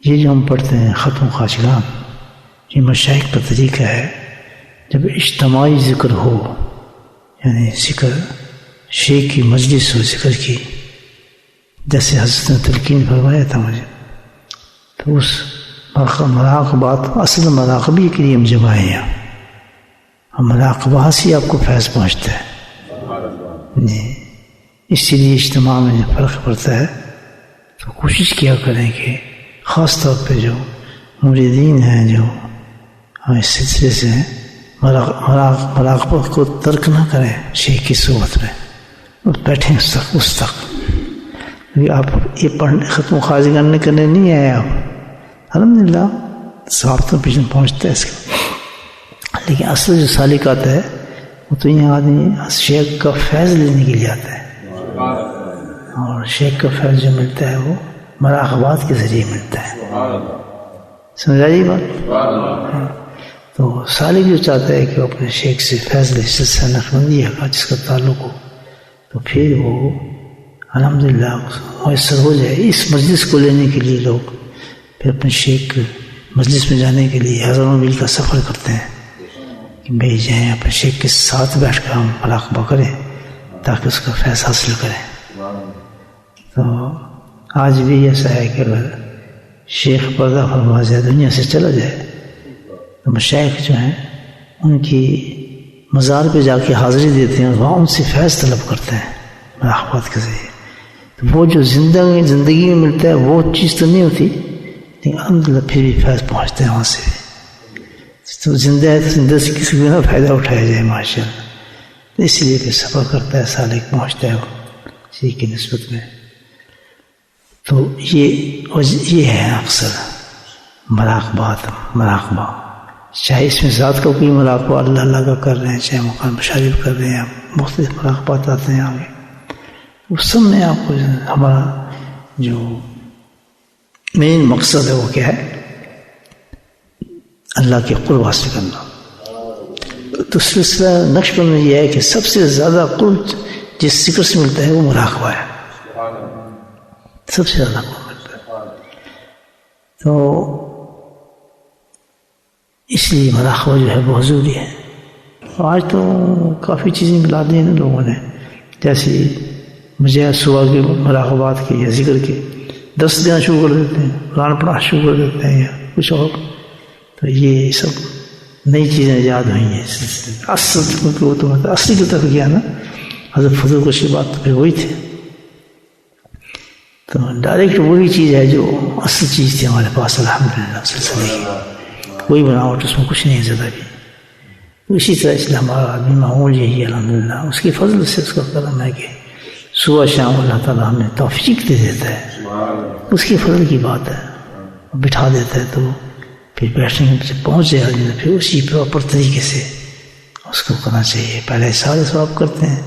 یہ جو ہم پڑھتے ہیں ختم خواجگان، یہ مشائخ کا طریقہ ہے، جب اجتماعی ذکر ہو، یعنی ذکر شیخ کی مجلس ہو ذکر کی، جیسے حضرت نے تلقین فرمایا تھا مجھے، تو اس مراقبات اصل مراقبی کے لیے ہم جمع ہیں یہاں، اور مراقبہ سے آپ کو فیض پہنچتا ہے جی۔ اسی لیے اجتماع میں فرق پڑتا ہے، تو کوشش کیا کریں کہ خاص طور پہ جو مریدین ہیں جو اس سلسلے سے مراقبہ کو ترک نہ کریں شیخ کی صحبت میں، بیٹھیں اس تک آپ یہ پڑھنے ختم خواجگان کرنے نہیں آئے آپ، الحمدللہ ثواب تو پیچھے پہنچتا ہے اس کا، لیکن اصل جو سالکات ہے وہ تو یہاں آدمی شیخ کا فیض لینے کے لیے آتا ہے، اور شیخ کا فیض جو ملتا ہے وہ مراقبات کے ذریعے ملتا ہے، سمجھا جی بات؟ تو سالک جو چاہتا ہے کہ وہ اپنے شیخ سے فیض لے، سلسلہ نقشبندیہ کا جس کا تعلق ہو، تو پھر وہ الحمدللہ میسر ہو جائے۔ اس مجلس کو لینے کے لیے لوگ پھر اپنے شیخ مجلس میں جانے کے لیے ہزاروں میل کا سفر کرتے ہیں کہ بھائی جائیں اپنے شیخ کے ساتھ بیٹھ کر ہم مراقبہ کریں تاکہ اس کا فیض حاصل کریں۔ تو آج بھی ایسا ہے کہ اگر شیخ پردہ فرما جائے، دنیا سے چلا جائے، تو مشائخ جو ہیں ان کی مزار پہ جا کے حاضری دیتے ہیں اور وہاں ان سے فیض طلب کرتے ہیں مراقبات کے ذریعے۔ تو وہ جو زندگی میں ملتا ہے وہ چیز تو نہیں ہوتی، لیکن الحمدللہ پھر بھی فیض پہنچتے ہیں وہاں سے۔ تو زندہ ہے تو زندہ سے کسی کو نہ فائدہ اٹھایا جائے ماشاء اللہ، اس لیے کہ سفر کرتا ہے سالک پہنچتا ہے وہ اسی کی نسبت میں۔ تو یہ ہے اکثر مراقبہ، چاہے اس میں ذات کا کوئی مراقبہ اللہ اللہ کا کر رہے ہیں، چاہے مقام مشارف کر رہے ہیں، مختلف مراقبات آتے ہیں آگے، اس سب میں آپ کو ہمارا جو مین مقصد ہے وہ کیا ہے؟ اللہ کے قرب حاصل کرنا۔ تو سلسلہ نقشبند میں یہ ہے کہ سب سے زیادہ قرب جس ذکر سے ملتا ہے وہ مراقبہ ہے، سب سے زیادہ قرب ملتا ہے۔ تو اس لیے مراقبہ جو ہے بہت ضروری ہے۔ آج تو کافی چیزیں ملا دی ہیں لوگوں نے، جیسے مجھے صبح کے مراقبات کے یا ذکر کے 10 دینا شروع کر دیتے ہیں، قرآن پڑھنا شروع کر دیتے ہیں یا کچھ اور، تو یہ سب نئی چیزیں ایجاد ہوئی ہیں۔ اصل کی طرف گیا نا حضرت فضل بخش کی بات، تو پھر وہی تھے، تو ڈائریکٹ وہی چیز ہے جو اصل چیز تھی ہمارے پاس الحمدللہ سلسلے کی، کوئی بناوٹ اس میں کچھ نہیں زیادہ بھی۔ اسی طرح اس لیے ہمارا آدمی معمول یہی ہے الحمدللہ، اس کی فضل سے، اس کا کرم ہے کہ صبح شام اللہ تعالیٰ ہمیں توفیق دے دیتا ہے، اس کی فضل کی بات ہے، بٹھا دیتا ہے تو پھر بیٹھنے میں پہنچ جائے آدمی، پھر اسی پراپر طریقے سے اس کو کرنا چاہیے۔ پہلے سارے ثواب کرتے ہیں،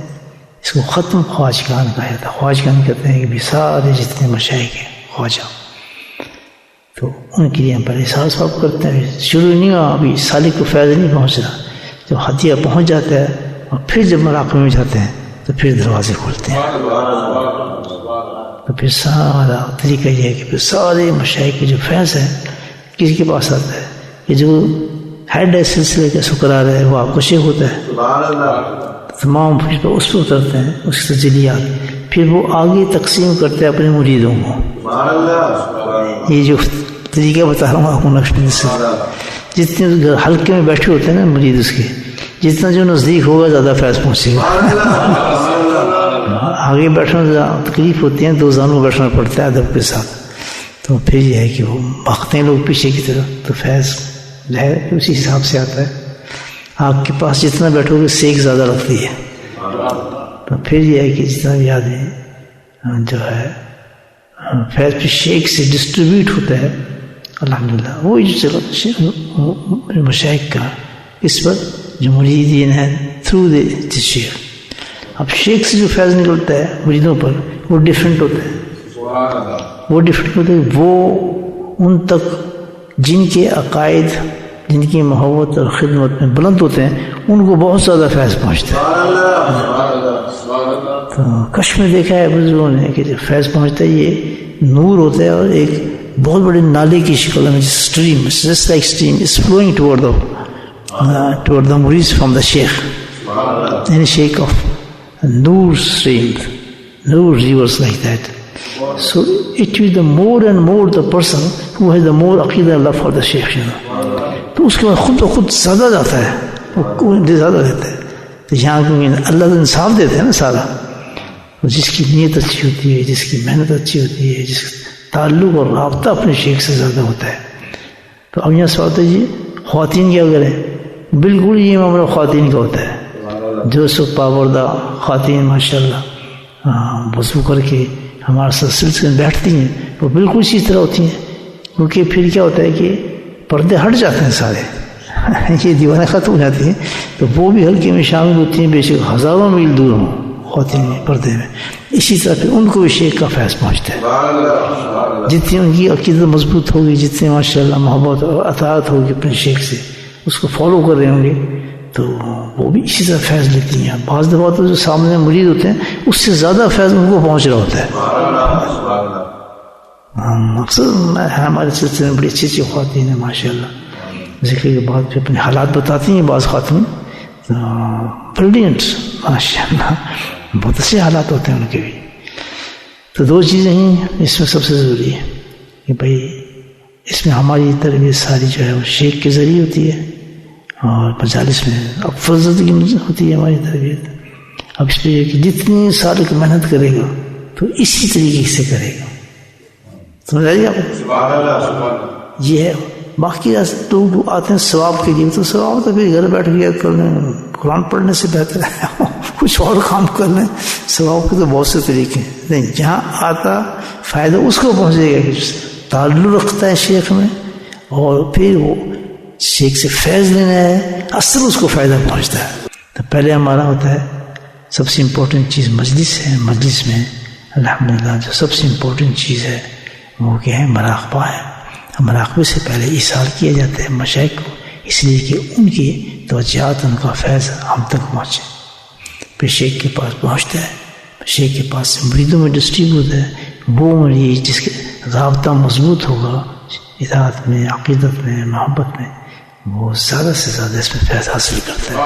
اس کو ختم خواجگان کہا جاتا ہے۔ خواجگان کہتے ہیں کہ بھی سارے جتنے مشائخ ہیں خواجہ، تو ان کے لیے ہم پہلے سارے ثواب کرتے ہیں۔ شروع نہیں ہوا، ابھی سالک کو فیض نہیں پہنچ رہا، جب ہدیہ پہنچ جاتا ہے اور پھر جب مراقبے میں جاتے ہیں تو پھر دروازے کھولتے ہیں، تو پھر سارا طریقہ یہ ہے کہ پھر سارے مشائخ کے جو فیض ہے کسی کے پاس آتا ہے، کہ جو ہیڈ ہے سلسلے کا سکرار ہے وہ آپ کو شیخ ہوتا ہے، تمام پھر اس پہ اترتے ہیں اس کے تجلیات، پھر وہ آگے تقسیم کرتے ہیں اپنے مریدوں کو۔ یہ جو طریقہ بتا رہا ہوں آپ کو نقشبند سے، جتنے حلقے میں بیٹھے ہوتے ہیں نا مرید اس کے، جتنا جو نزدیک ہوگا زیادہ فیض پہنچے گا۔ آگے بیٹھنا زیادہ تکلیف ہوتی ہے، دو زانوں بیٹھنا پڑتا ہے ادب کے ساتھ، تو پھر یہ ہے کہ وہ بھاگتے ہیں لوگ پیچھے کی طرف، تو فیض ہے اسی حساب سے آتا ہے۔ آپ کے پاس جتنا بیٹھو گے سیک زیادہ لگتی ہے، تو پھر یہ ہے کہ جتنا بھی آدمی جو ہے فیض پہ شیخ سے ڈسٹریبیوٹ ہوتا ہے الحمدللہ، وہی جو چلو مشائخ کا اس پر جو مریدین ہیں تھرو دی شیخ۔ اب شیخ سے جو فیض نکلتا ہے مریدوں پر وہ ڈیفرنٹ ہوتا ہے، وہ ڈیفرنٹ ہوتا ہے، وہ ان تک جن کے عقائد، جن کی محبت اور خدمت میں بلند ہوتے ہیں ان کو بہت زیادہ فیض پہنچتا ہے۔ تو کش میں دیکھا ہے بزرگوں نے کہ جب فیض پہنچتا ہے یہ نور ہوتا ہے اور ایک بہت بڑے نالے کی شکل میں, stream, just like stream is flowing toward the مریض فرام دا شیخ, یعنی شیخ of nor stream, nor reverse like that. So it will the more and more the person who has the more عقیدہ love for the Shaykh, تو اس کے بعد خود بخود زیادہ جاتا ہے, وہ زیادہ رہتا ہے. تو یہاں اللہ تو انصاف دیتے ہیں نا سارا, جس کی نیت اچھی ہوتی ہے, جس کی محنت اچھی ہوتی ہے, جس کا تعلق اور رابطہ اپنے شیخ سے زیادہ ہوتا ہے. تو اب یہاں سوال ہے جی خواتین کیا کریں؟ بالکل یہ معاملہ خواتین کا ہوتا ہے. جو سو پابردہ خواتین ماشاء اللہ وضو کر کے ہمارے ساتھ سلسلے میں بیٹھتی ہیں, وہ بالکل اسی طرح ہوتی ہیں. کیونکہ پھر کیا ہوتا ہے کہ پردے ہٹ جاتے ہیں سارے, یہ دیوانیں ختم ہو جاتی ہیں, تو وہ بھی ہلکے میں شامل ہوتی ہیں, بے شک ہزاروں میل دور ہوں خواتین میں پردے میں. اسی طرح پھر ان کو بھی شیخ کا فیض پہنچتا ہے. جتنی ان کی عقیدت مضبوط ہوگی, جتنی ماشاء اللہ محبت اور اطاعت ہوگی اپنے شیخ سے, اس کو فالو کر رہے ہوں گے, تو وہ بھی اسی طرح فیض لیتی ہیں. بعض دفعہ تو جو سامنے مرید ہوتے ہیں اس سے زیادہ فیض ان کو پہنچ رہا ہوتا ہے. مقصد ہمارے سلسلے میں بڑی اچھی اچھی خواتین ہیں ماشاء اللہ, ذکر کے بعد پھر اپنے حالات بتاتی ہیں. بعض خاتون بریلینٹ ماشاء اللہ, بہت اچھے حالات ہوتے ہیں ان کے بھی. تو دو چیزیں ہیں اس میں سب سے ضروری ہے کہ بھائی اس میں ہماری تربیت ساری جو ہے وہ شیخ کے ذریعے ہوتی ہے, اور مجالس میں اب فرض کی ہوتی ہے ہماری تربیت. اب اس پہ کہ جتنی سال کی محنت کرے گا تو اسی طریقے سے کرے گا. سمجھ آئیے آپ, یہ ہے. باقی لوگ آتے ہیں ثواب کے لیے, تو ثواب تو پھر گھر بیٹھ کے کر لیں, قرآن پڑھنے سے بہتر ہے کچھ اور کام کر لیں. ثواب کے تو بہت سے طریقے ہیں, نہیں جہاں آتا فائدہ اس کو پہنچے گا کہ تعلق رکھتا ہے شیخ میں, اور پھر وہ شیخ سے فیض لینا ہے, اصل اس کو فائدہ پہنچتا ہے. تو پہلے ہمارا ہوتا ہے سب سے امپورٹنٹ چیز مجلس ہے. مجلس میں الحمدللہ جو سب سے امپورٹنٹ چیز ہے وہ کیا ہے؟ مراقبہ ہے. مراقبے سے پہلے ایصال کیا جاتا ہے مشائخ کو, اس لیے کہ ان کی توجہات, ان کا فیض ہم تک پہنچے. پھر شیخ کے پاس پہنچتا ہے, شیخ کے پاس سے مریدوں میں ڈسٹریبیوٹ ہے. وہ مریض جس کے رابطہ مضبوط ہوگا اطاعت میں, عقیدت میں, محبت میں, وہ زیادہ سے زیادہ اس میں فیض حاصل کرتا ہے.